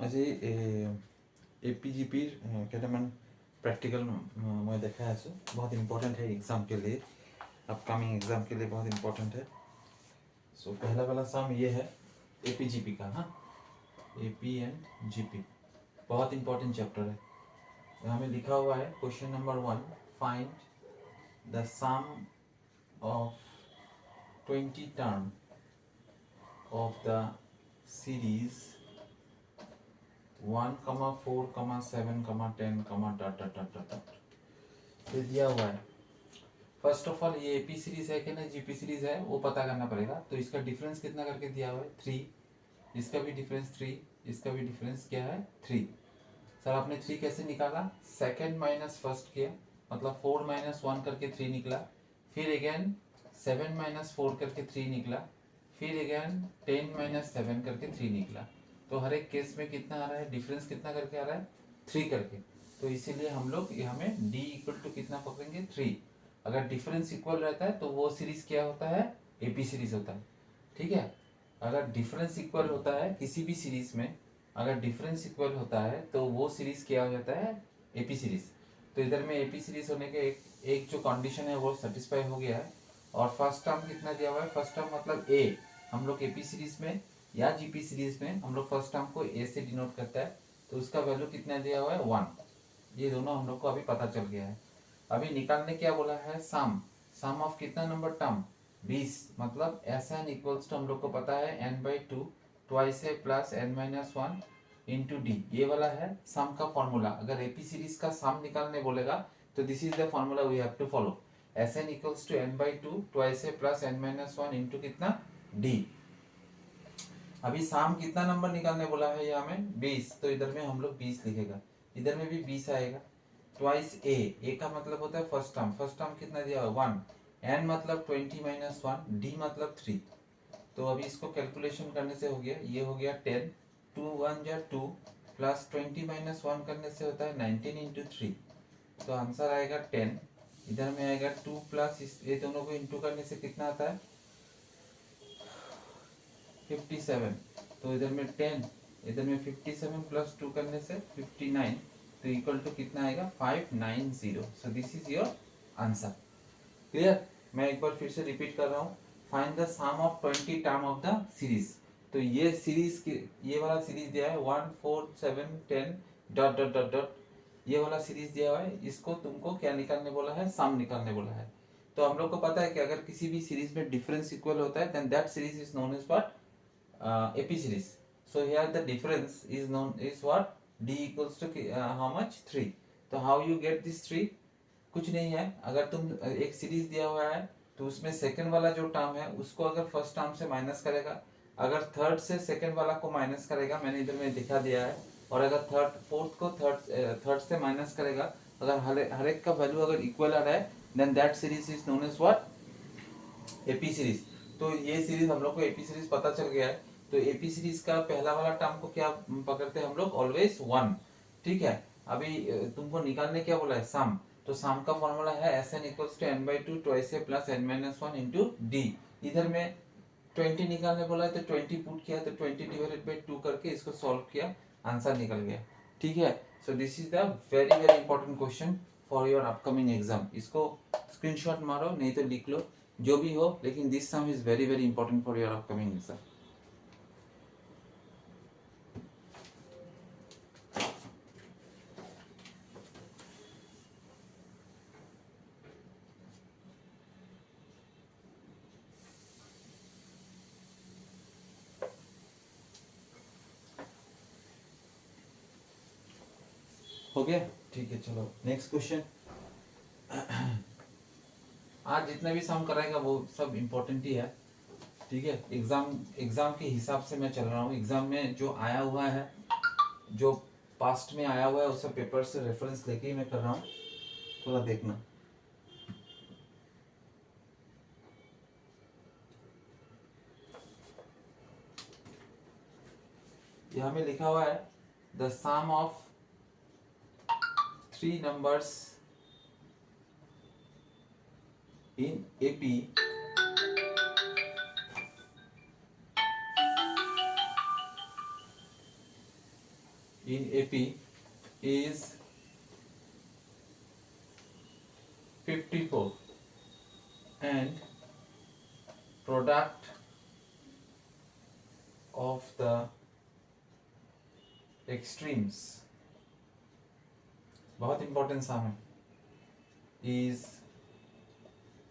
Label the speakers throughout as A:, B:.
A: আজি APGPৰ কেইটামান प्रैक्टिकल मैं देखा है बहुत इम्पोर्टेंट है एग्ज़ाम के लिए, अपकमिंग एग्ज़ाम के लिए बहुत इम्पोर्टेंट है। सो पहला वाला सम ये है APGP का। हाँ, APGP बहुत इम्पोर्टेंट चैप्टर है। यहाँ में लिखा हुआ है question number 1, find the sum of 20 term of the series 1, 4, 7, 10 dot dot dot dot ये दिया हुआ है। फर्स्ट ऑफ ऑल ये एपी सीरीज है कि ना जीपी सीरीज है वो पता करना पड़ेगा। तो इसका डिफरेंस कितना करके दिया हुआ है 3, इसका भी डिफरेंस 3, इसका भी डिफरेंस क्या है 3। सर आपने 3 कैसे निकाला? सेकंड माइनस फर्स्ट किया, मतलब 4 माइनस 1 करके 3 निकला, फिर अगेन 7 माइनस 4 करके 3 निकला, फिर अगेन 10 माइनस 7 करके 3 निकला। तो हर एक केस में कितना आ रहा है, डिफरेंस कितना करके आ रहा है 3 करके। तो इसीलिए हम लोग यहाँ में d इक्वल टू कितना पकड़ेंगे 3। अगर डिफरेंस इक्वल रहता है तो वो सीरीज क्या होता है, एपी सीरीज होता है। ठीक है, अगर डिफरेंस इक्वल होता है किसी भी सीरीज में, अगर डिफरेंस इक्वल होता है तो वो सीरीज क्या हो जाता है, एपी सीरीज। तो इधर में एपी सीरीज होने के एक जो कंडीशन है वो सेटिस्फाई हो गया है। और फर्स्ट टर्म कितना दिया हुआ है, फर्स्ट टर्म मतलब ए। हम लोग एपी सीरीज में या जीपी सीरीज में हम लोग फर्स्ट टर्म को ए से डिनोट करता है, तो उसका वैल्यू कितना दिया हुआ है 1। ये दोनों हम लोग को अभी पता चल गया है। अभी निकालने क्या बोला है, सम। सम ऑफ कितना नंबर टर्म 20, मतलब एस एन इक्वल्स टू हम लोग को पता है n/2 twice a plus n-1 into D. ये वाला है सम का फॉर्मूला। अगर एपी सीरीज का सम निकालने बोलेगा तो this is the formula we have to follow. S N equals to n/2 twice a plus n-1 into कितना डी। अभी साम कितना नंबर निकालने बोला है यहाँ में 20, तो इधर में हम लोग 20 लिखेगा, इधर में भी 20 आएगा। ट्वाइस ए का मतलब होता है फर्स्ट टर्म। फर्स्ट टर्म कितना दिया हुआ 1, एन मतलब 20 माइनस 1, डी मतलब 3। तो अभी इसको कैलकुलेशन करने से हो गया, ये हो गया 10, 2 1 जा 2 प्लस 20 माइनस 1 करने से होता है 19 इंटू 3। तो आंसर आएगा 10। इधर में आएगा 2 प्लस ये दोनों को इंटू करने से कितना आता है 57। तो इधर में 10, इधर में 57 प्लस 2 करने से 59। तो इक्वल टू कितना आएगा 590। So this is your answer. Clear? मैं एक बार फिर से रिपीट कर रहा हूँ। Find the sum of 20 term of the series. तो ये सीरीज की ये वाला सीरीज दिया है 1, 4, 7, 10 डॉट डॉट डॉट डॉट। ये वाला सीरीज दिया हुआ है, इसको तुमको क्या निकालने बोला है, सम निकालने बोला है। तो हम लोग को पता है कि अगर किसी भी सीरीज में डिफरेंस इक्वल होता है then that series is known as what, AP series. So here the difference is known is what, D equals to how much 3. तो how you get this 3? कुछ नहीं है, अगर तुम एक सीरीज दिया हुआ है तो उसमें सेकंड वाला जो टर्म है उसको अगर फर्स्ट टर्म से माइनस करेगा, अगर थर्ड से सेकंड वाला को माइनस करेगा, मैंने इधर में दिखा दिया है, और अगर फोर्थ को थर्ड से माइनस करेगा, अगर हर एक का वैल्यू अगर इक्वल आ रहा है then that series is known as what, AP series. तो ये सीरीज हम लोग को एपी सीरीज पता चल गया है। तो एपी सीरीज का पहला वाला टर्म को क्या पकड़ते हैं हम लोग, ऑलवेज 1। ठीक है, अभी तुमको निकालने क्या बोला है, सम। तो सम का फॉर्मूला है S N equals to n/2 twice a plus n-1 into d. इधर में 20 निकालने बोला है तो 20 पुट किया, तो 20 डिवाइडेड बाई 2 करके इसको सॉल्व किया, आंसर निकल गया। ठीक है, सो this is the very very important question for your upcoming exam. इसको स्क्रीनशॉट मारो नहीं तो लिख लो, जो भी हो, लेकिन this some is very very important for your upcoming exam. हो गया? ठीक है, चलो नेक्स्ट क्वेश्चन। आज जितना भी सम कराएगा वो सब इम्पोर्टेंट ही है। ठीक है, एग्जाम के हिसाब से मैं चल रहा हूँ। एग्जाम में जो आया हुआ है, जो पास्ट में आया हुआ है, उस पेपर से रेफरेंस लेके ही मैं कर रहा हूँ, थोड़ा देखना। यहाँ में लिखा हुआ है the sum of 3 numbers in AP in AP is 54 and product of the extremes, बहुत इंपॉर्टेंट साम है, is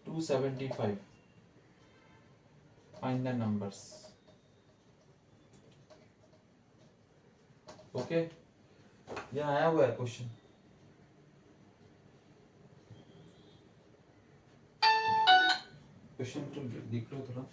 A: 275. Find the numbers. Okay ये आया हुआ है क्वेश्चन. क्वेश्चन तो लिख लो थोड़ा.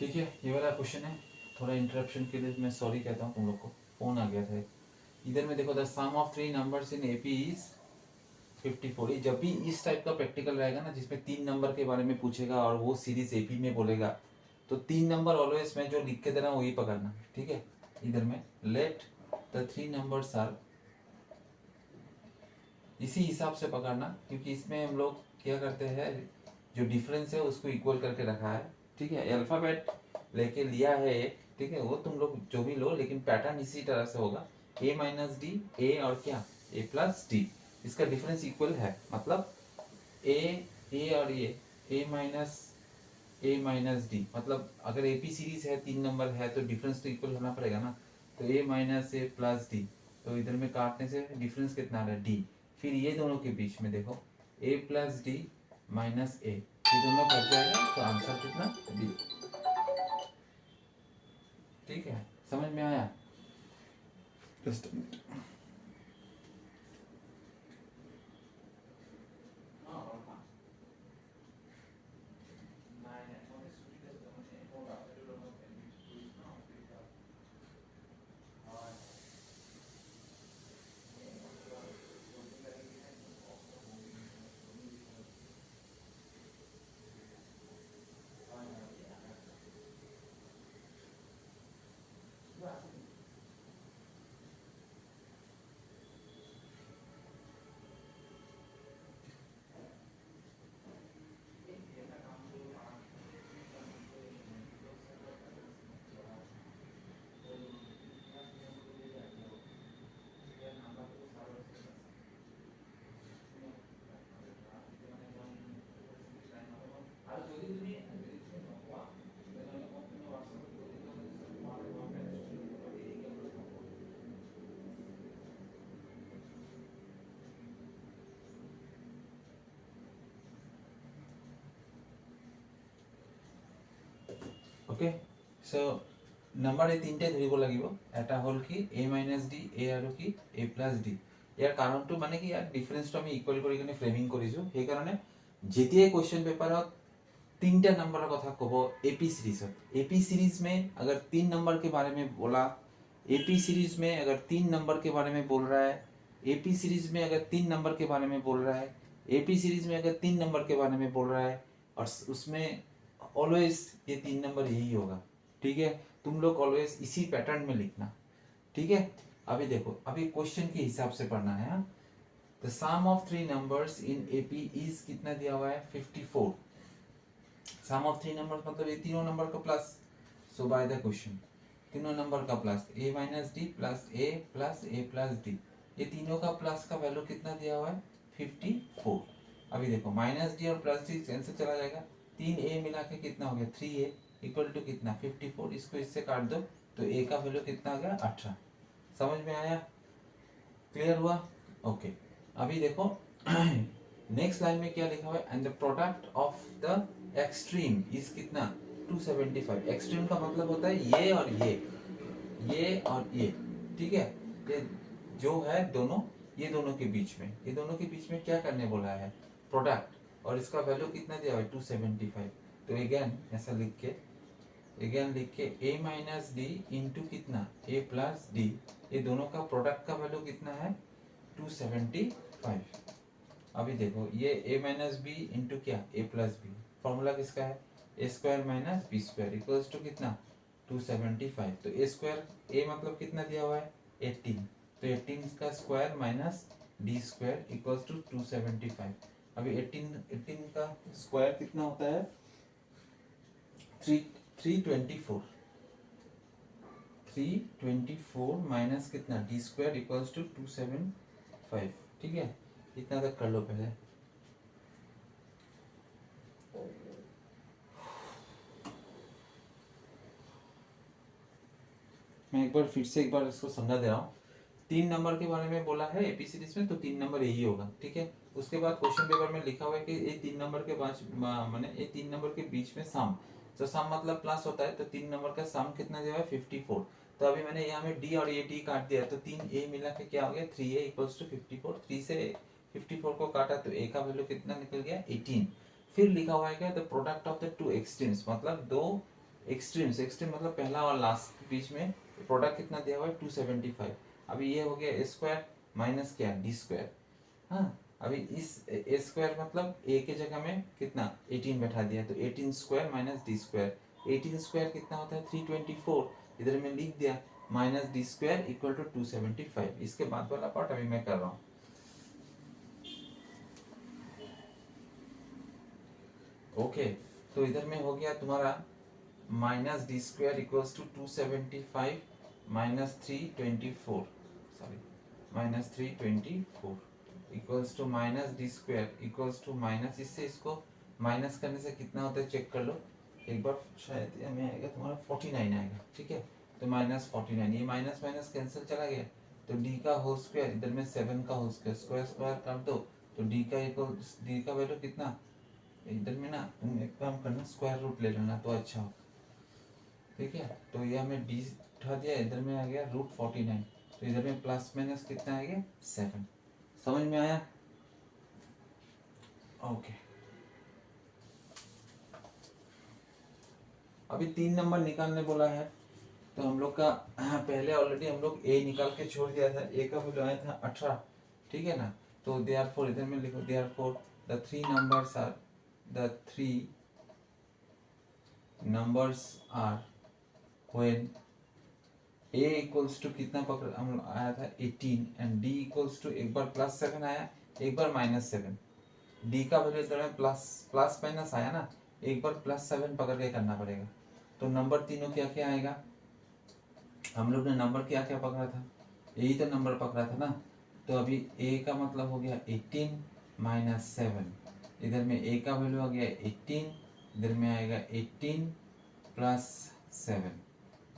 A: ठीक है ये वाला क्वेश्चन है. थोड़ा इंटरप्शन के लिए मैं सॉरी कहता हूँ तुम लोग को, फोन आ गया था. इधर में देखो the sum of three numbers in AP is 54. जब भी इस टाइप का प्रैक्टिकल रहेगा ना जिसमें 3 नंबर के बारे में पूछेगा और वो सीरीज एपी में बोलेगा तो 3 नंबर ऑलवेज मैं जो लिख के दे रहा हूँ वही पकड़ना. ठीक है इधर में लेट द 3 नंबर्स आर, इसी हिसाब से पकड़ना क्योंकि इसमें हम लोग क्या करते हैं जो डिफरेंस है उसको इक्वल करके रखा है. ठीक है अल्फाबेट लेके लिया है. ठीक है वो तुम लोग जो भी लो लेकिन पैटर्न इसी तरह से होगा. a माइनस डी ए और क्या a प्लस डी, इसका डिफरेंस इक्वल है मतलब ए और ये a माइनस डी मतलब अगर एपी सीरीज है 3 नंबर है तो डिफरेंस तो इक्वल होना पड़ेगा ना. तो a minus A plus D तो इधर में काटने से डिफरेंस कितना आ रहा है डी. फिर ये दोनों के बीच में देखो a प्लस डी माइनस ए, ये दोनों कट जाएगा तो आंसर कितना डी. ठीक है समझ में आया. जस्ट ओके सो नंबर এই তিনটে ধৰিব লাগিব এটা হল কি a - d a আৰু কি a + d ইয়াৰ কাৰণটো মানে কি ইয়াৰ ডিফাৰেন্সটো আমি ইকুৱেল কৰি কিনে ফ্ৰেমিং কৰিছো সেই কাৰণে যেতিয়াই क्वेश्चन पेपरত तीनटा नंबर का कथा कहो एपी सीरीज एपी सीरीज में अगर 3 नंबर के बारे में बोला एपी सीरीज में अगर 3 नंबर के बारे में बोल रहा है एपी सीरीज में अगर 3 नंबर के बारे में बोल रहा है एपी सीरीज में अगर 3 नंबर के बारे में बोल रहा है और उसमें ऑलवेज ये 3 नंबर यही होगा ठीक है तुम लोग ऑलवेज इसी पैटर्न में लिखना ठीक है अभी देखो अभी क्वेश्चन के हिसाब से पढ़ना है the sum of 3 numbers in AP is कितना दिया हुआ है 54 सम ऑफ 3 नंबर्स मतलब ये तीनों नंबर का plus so by the question तीनों नंबर का plus a - d plus a plus d ये तीनों का प्लस का वैल्यू कितना दिया हुआ है 54 अभी देखो -d और +d कैंसिल चला जाएगा 3a मिला के कितना हो गया 3a इक्वल टू कितना 54 इसको इससे काट दो तो a का वैल्यू कितना आ गया 18 समझ में आया क्लियर हुआ ओके अभी देखो नेक्स्ट लाइन में क्या लिखा हुआ है and the product of the extreme is कितना 275 एक्सट्रीम का मतलब होता है ये और ये ठीक है ये जो है दोनों ये दोनों के बीच में क्या करने बोला है प्रोडक्ट और इसका वैल्यू कितना दिया हुआ है 275 तो अगेन ऐसा लिख के a - d इंटू कितना a प्लस d ये दोनों का प्रोडक्ट का वैल्यू कितना है 275 अभी देखो ये a - b इंटू क्या a प्लस b फॉर्मूला किसका है a square minus b square equals to कितना 275 तो a स्क्वायर a मतलब कितना दिया हुआ है 18 तो 18 का square minus d square equals to 275 अभी 18 का स्क्वायर कितना होता है 324 माइनस कितना d स्क्वायर इक्वल्स टू 275 ठीक है इतना तक कर लो पहले मैं एक बार इसको समझा दे रहा हूँ 3 नंबर के बारे में बोला है एपी सीरीज में तो 3 नंबर यही होगा ठीक है उसके बाद क्वेश्चन पेपर में लिखा हुआ है कि ये 3 नंबर के माने ये 3 नंबर के बीच में सम तो सम मतलब प्लस होता है तो 3 नंबर का सम कितना दिया है 54 तो अभी मैंने यहाँ में डी और ए डी काट दिया तो 3a मिला के क्या हो गया 3a इक्वल्स टू 54 3 से 54 को काटा तो a का वैल्यू कितना निकल गया 18 फिर लिखा हुआ है the product of the two extremes मतलब दो एक्सट्रीम्स एक्सट्रीम मतलब पहला और लास्ट के बीच में प्रोडक्ट कितना दिया हुआ है 275 अभी ये हो गया a स्क्वायर माइनस क्या d स्क्वायर हाँ अभी इस a स्क्वायर मतलब a के जगह में कितना 18 बैठा दिया तो 18 square minus d square 18 square कितना होता है 324 इधर में लिख दिया minus d square equal to 275 इसके बाद वाला पार्ट अभी मैं कर रहा हूँ ओके तो इधर में हो गया तुम्हारा minus d square equals to 275 minus 324 equals to minus d square equals to minus इससे इसको माइनस करने से कितना होता है चेक कर लो एक बार शायद हमें आएगा तुम्हारा 49 आएगा ठीक है तो माइनस 49 ये माइनस माइनस कैंसिल चला गया तो d का होल स्क्वायर इधर में 7 का होल स्क्वायर स्क्वायर कर दो तो d का वैल्यू कितना इधर में ना तुम एक काम करना स्क्वायर रूट ले लेना तो अच्छा हो ठीक है तो ये हमें d उठा दिया इधर में आ गया √49 तो इधर में प्लस माइनस कितना आ गया 7 समझ में आया ओके अभी 3 नंबर निकालने बोला है तो हम लोग का पहले ऑलरेडी हम लोग a निकाल के छोड़ दिया था a का वैल्यू आया था 18 ठीक है ना तो देयरफॉर इधर में लिखो therefore the 3 numbers are when a equals to कितना पकड़ हम आया था 18 एंड d equals to एक बार +7 आया एक बार -7 d का वैल्यू इधर में प्लस माइनस आया ना एक बार +7 पकड़ के करना पड़ेगा तो नंबर तीनों क्या क्या आएगा हम लोग ने नंबर क्या क्या पकड़ा था यही तो नंबर पकड़ा था ना तो अभी a का मतलब हो गया 18 - 7 इधर में a का वैल्यू आ गया 18 इधर में आएगा 18 + 7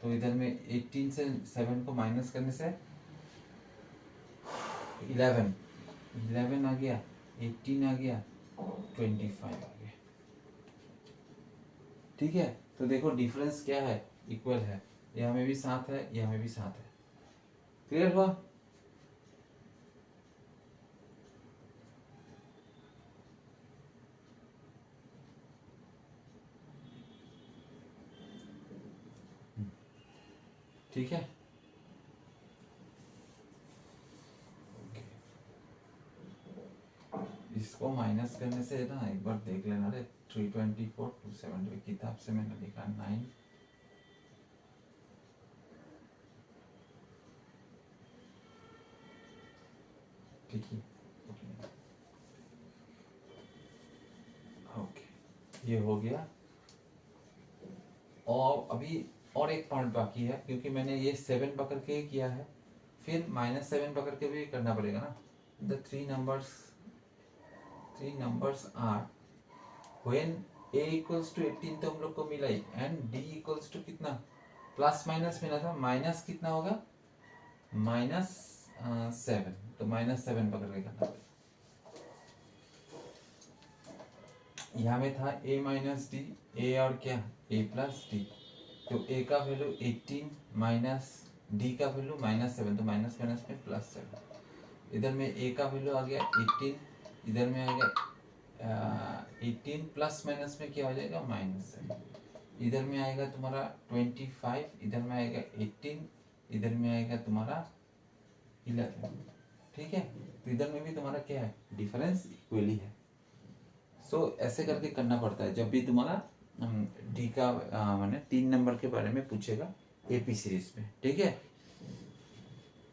A: तो इधर में 18 से 7 को माइनस करने से 11 आ गया 18 आ गया 25 आ गया ठीक है तो तो देखो डिफरेंस क्या है, इक्वल है, यहाँ में भी 7 है, यहाँ में भी 7 है। क्लियर हुआ? ठीक है, इसको माइनस करने से ना एक बार देख लेना रे। 324 270 किताब से मैंने लिखा 9 ठीक है। ओके, ये हो गया। और अभी और एक पॉइंट बाकी है, क्योंकि मैंने ये 7 पकड़ के ही किया है, फिर -7 पकड़ के भी करना पड़ेगा ना। The three numbers are when a equals to 18 तो हम लोग को मिला ही, एंड d इक्वल्स टू कितना, प्लस माइनस मिला था, माइनस कितना होगा, -7, तो -7 पकड़ के करना पड़ेगा। यहाँ में था a माइनस डी, a और क्या, a प्लस डी, तो a का वैल्यू 18 माइनस d का वैल्यू -7, तो माइनस माइनस में +7। इधर में a का वैल्यू आ गया 18, इधर में आ गया 18 प्लस माइनस में क्या हो जाएगा, -7। इधर में आएगा तुम्हारा 25, इधर में आएगा 18, इधर में आएगा तुम्हारा 11। ठीक है, तो इधर में भी तुम्हारा क्या है, डिफरेंस इक्वली है। सो ऐसे करके करना पड़ता है जब भी तुम्हारा डी का माने 3 नंबर के बारे में पूछेगा एपी सीरीज में। ठीक है,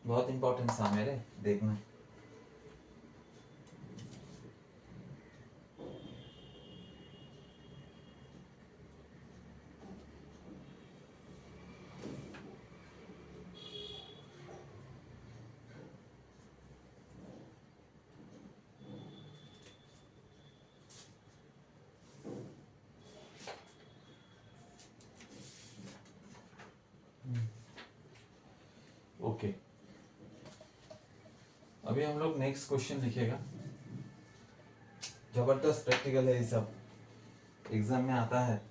A: बहुत इंपॉर्टेंट सा मेरे, देखना। ओके, अभी हम लोग नेक्स्ट क्वेश्चन लिखेगा। जबरदस्त प्रैक्टिकल है, ये सब एग्जाम में आता है।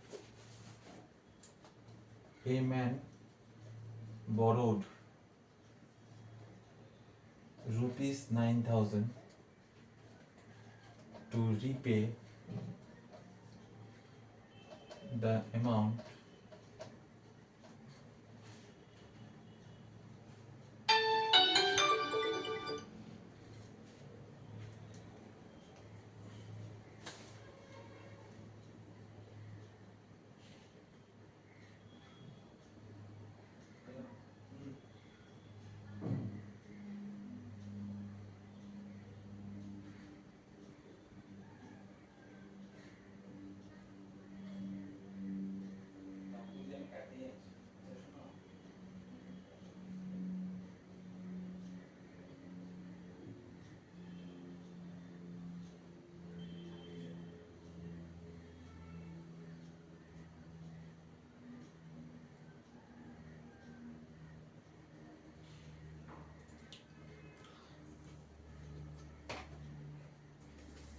A: A man borrowed ₹9,000 to repay the amount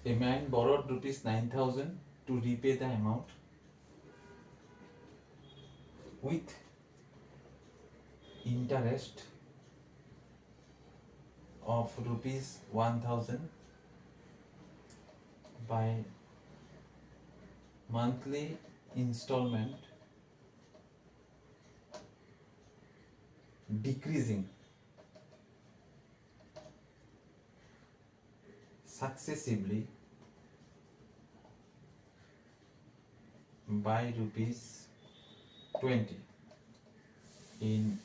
A: a man borrowed ₹9,000 to repay the amount with interest of ₹1,000 by monthly installment decreasing successively by ₹20 in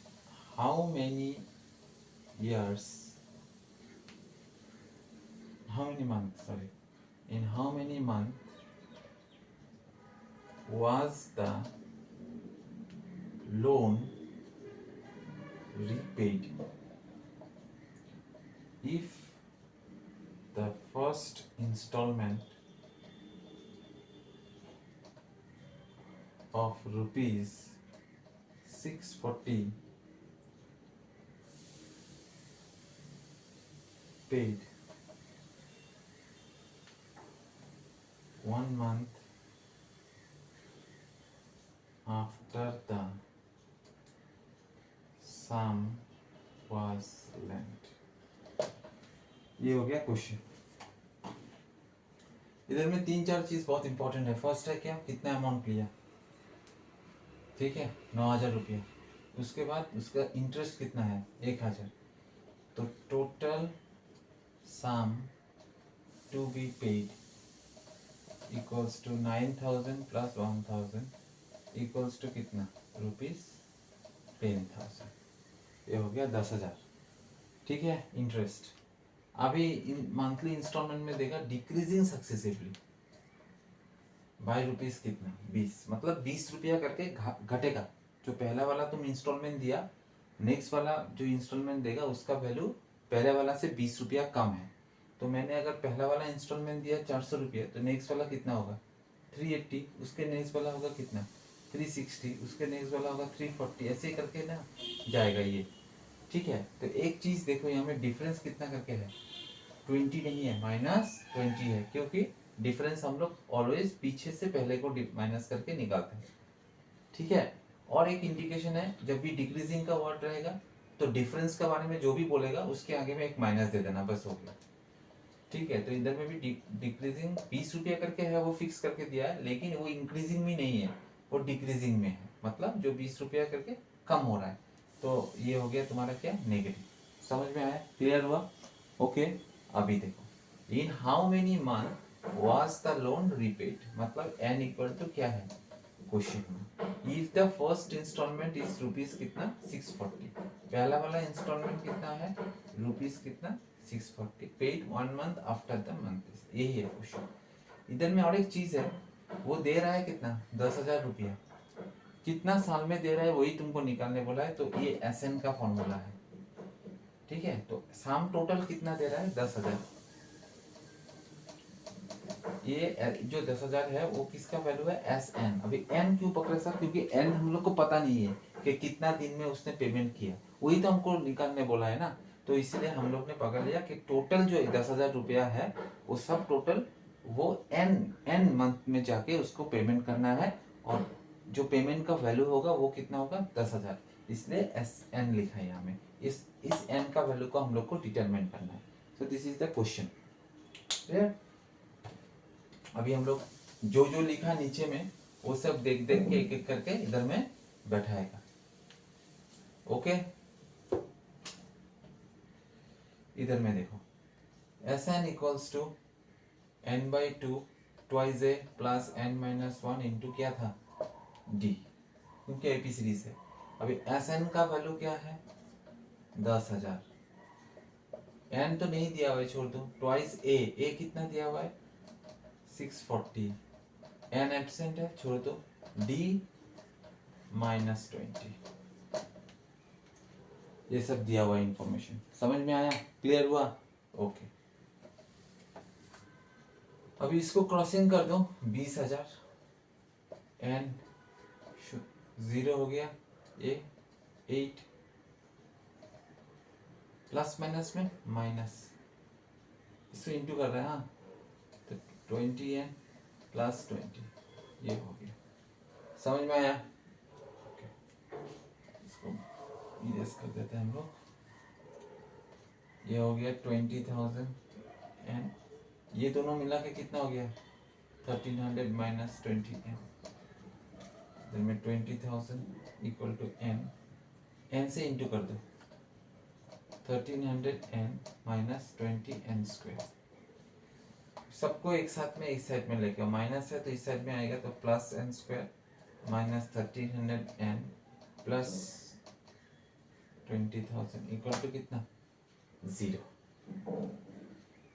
A: how many years, how many months, sorry, in how many months was the loan repaid? If the first installment of ₹640 paid 1 month after the sum was lent. ये हो गया question. इधर में 3-4 चीज बहुत important है। First है क्या, कितना अमाउंट लिया, ठीक है, 9,000 रुपया। उसके बाद उसका इंटरेस्ट कितना है, 1,000। तो total sum to be paid equals to 9,000 plus 1,000 equals to कितना, ₹10,000। ये हो गया 10,000, ठीक है, इंटरेस्ट। अभी मंथली इंस्टॉलमेंट में देगा डिक्रीजिंग सक्सेसिवली बाय रुपीस कितना, 20, मतलब 20 रुपया करके घटेगा। जो पहला वाला तुम इंस्टॉलमेंट दिया, नेक्स्ट वाला जो इंस्टॉलमेंट देगा उसका वैल्यू पहले वाला से 20 रुपया कम है। तो मैंने अगर पहला वाला इंस्टॉलमेंट दिया 400 रुपया, तो नेक्स्ट वाला कितना होगा 380, उसके नेक्स्ट वाला होगा कितना 360, उसके नेक्स्ट वाला होगा 340, ऐसे करके ना जाएगा ये, ठीक है। तो एक चीज देखो यहाँ में डिफरेंस कितना करके है, 20 नहीं है, -20 है, क्योंकि डिफरेंस हम लोग ऑलवेज पीछे से पहले को माइनस करके निकालते हैं, ठीक है। और एक इंडिकेशन है, जब भी डिक्रीजिंग का वर्ड रहेगा तो डिफरेंस के बारे में जो भी बोलेगा उसके आगे में एक माइनस दे देना, बस हो गया, ठीक है। तो इधर में भी डिक्रीजिंग 20 रुपया करके है, वो फिक्स करके दिया है, लेकिन वो इंक्रीजिंग में नहीं है, वो डिक्रीजिंग में है, मतलब जो 20 रुपया करके कम हो रहा है। तो ये हो गया तुम्हारा क्या, नेगेटिव। समझ में आया, क्लियर हुआ, ओके। अभी देखो, in how many month was the loan repaid, मतलब n इक्वल टू क्या है क्वेश्चन में, if the first instalment is rupees कितना 640, पहला वाला इंस्टॉलमेंट कितना है रुपीस कितना 640, paid 1 month after the month, यही है क्वेश्चन। इधर में और एक चीज है, वो दे रहा है कितना 10,000 रुपया, कितना साल में दे रहा है वही तुमको निकालने बोला है। तो ये SN का फॉर्मूला है, ठीक है। तो सम टोटल कितना दे रहा है 10,000, ये जो 10,000 है वो किसका वैल्यू है SN। अभी n क्यों पकड़े सर, क्योंकि n हम लोग को पता नहीं है कि कितना दिन में उसने पेमेंट किया, वही तो हमको निकालने बोला है ना। तो इसलिए हम लोग ने पकड़ लिया कि टोटल जो 10,000 रुपया है वो सब टोटल वो n मंथ में जाके उसको पेमेंट करना है, और जो पेमेंट का वैल्यू होगा वो कितना होगा 10,000, इसलिए SN लिखा है यहाँ में। इस n का वैल्यू को हम लोग को डिटरमाइन करना है। सो this is the question, clear. अभी हम लोग जो जो लिखा नीचे में वो सब देख देख के एक एक करके इधर में बैठाएगा, ओके। इधर में देखो, SN equals to n/2 twice a plus n-1 into क्या था D, क्योंकि एपी सीरीज है। अभी SN का वैल्यू क्या है 10,000, n तो नहीं दिया हुआ है, छोड़ दो, ट्वाइस a कितना दिया हुआ है 640, n एब्सेंट है, छोड़ दो, D -20, ये सब दिया हुआ इंफॉर्मेशन। समझ में आया, क्लियर हुआ, ओके। अभी इसको क्रॉसिंग कर दो, 20,000, n 0 हो गया, ये 8 प्लस माइनस में माइनस, इसको इंटू कर रहे हैं, हाँ, तो 20n प्लस 20, ये हो गया। समझ में आया, ओके। इसको इरेज कर देते हैं हम लोग, ये हो गया 20,000 एंड ये दोनों मिला के कितना हो गया 1300 माइनस 20n, में 20,000 इक्वल टू n से इंटू कर दो, 1300n माइनस 20n स्क्वायर, सबको एक साथ में इस साइड में लेके, माइनस है तो इस साइड में आएगा, तो plus n square minus 1300n plus 20,000 equal to कितना 0।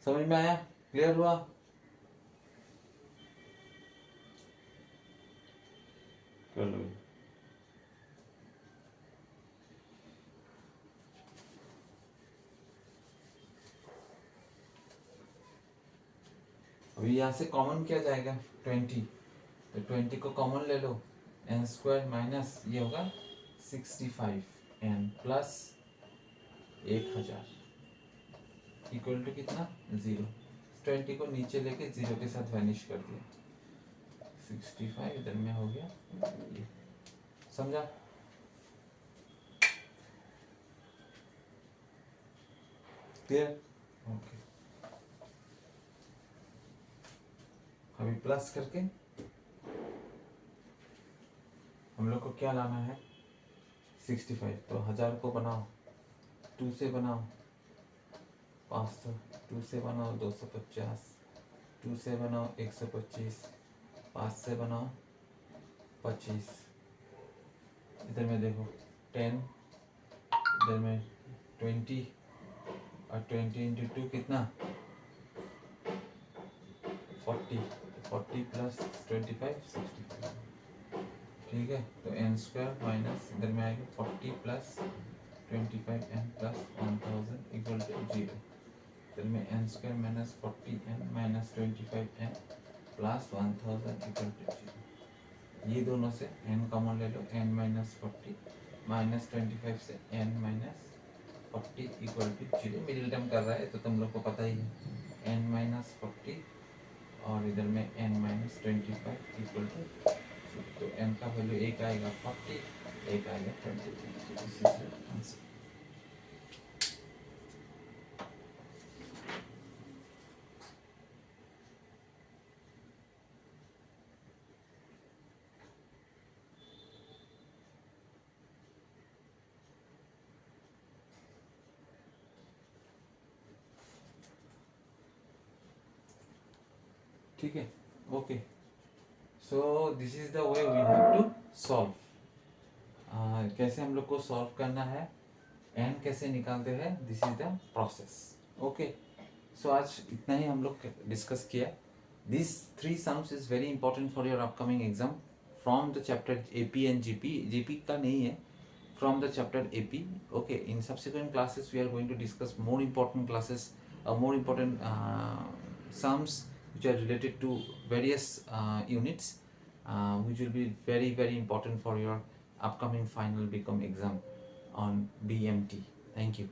A: समझ में आया, क्लियर हुआ, कर लो। अभी यहाँ से कॉमन किया जाएगा 20, तो 20 को कॉमन ले लो, n स्क्वायर माइनस ये होगा 65n प्लस 1000 इक्वल टू कितना 0। 20 को नीचे लेके 0 के साथ वैनिश कर दिया, 65 इधर में हो गया ये। समझा? क्लियर? ओके, अभी प्लस करके हम लोग को क्या लाना है? 65। तो 1000 को बनाओ, 2 से बनाओ 500, 2 से बनाओ 250, 2 से बनाओ 125, 5 से बनाओ 25, इधर में देखो 10, इधर में 20, और 20 इंटू 2 कितना? 40, 40 प्लस 25 65। ठीक है, तो एन स्क्वायर माइनस इधर में आएगा 40 plus 25 n plus 1000 equal to 0। इधर में n square minus 40 n minus 25 n plus 1000 equal to 0। ये दोनों से एन कॉमन ले लो, एन माइनस 40 माइनस 25 से n minus 40 equal to 0। Middle term कर रहा है तो तुम लोग को पता ही है, एन माइनस 40 और इधर में एन माइनस 25 इक्वल टू, तो एन का वैल्यू एक आएगा 40, एक आएगा 25। ठीक है, okay. So this is the way we have to solve. कैसे हम लोग को सॉल्व करना है, एन कैसे निकालते हैं, this is the process. Okay, so आज इतना ही हम लोग डिस्कस किया। This 3 sums is very important for your upcoming exam from the chapter AP and GP. GP का नहीं है, from the chapter AP. Okay, in subsequent classes we are going to discuss more important classes, more important sums which are related to various units, which will be very very important for your upcoming final BCom exam on BMT. Thank you.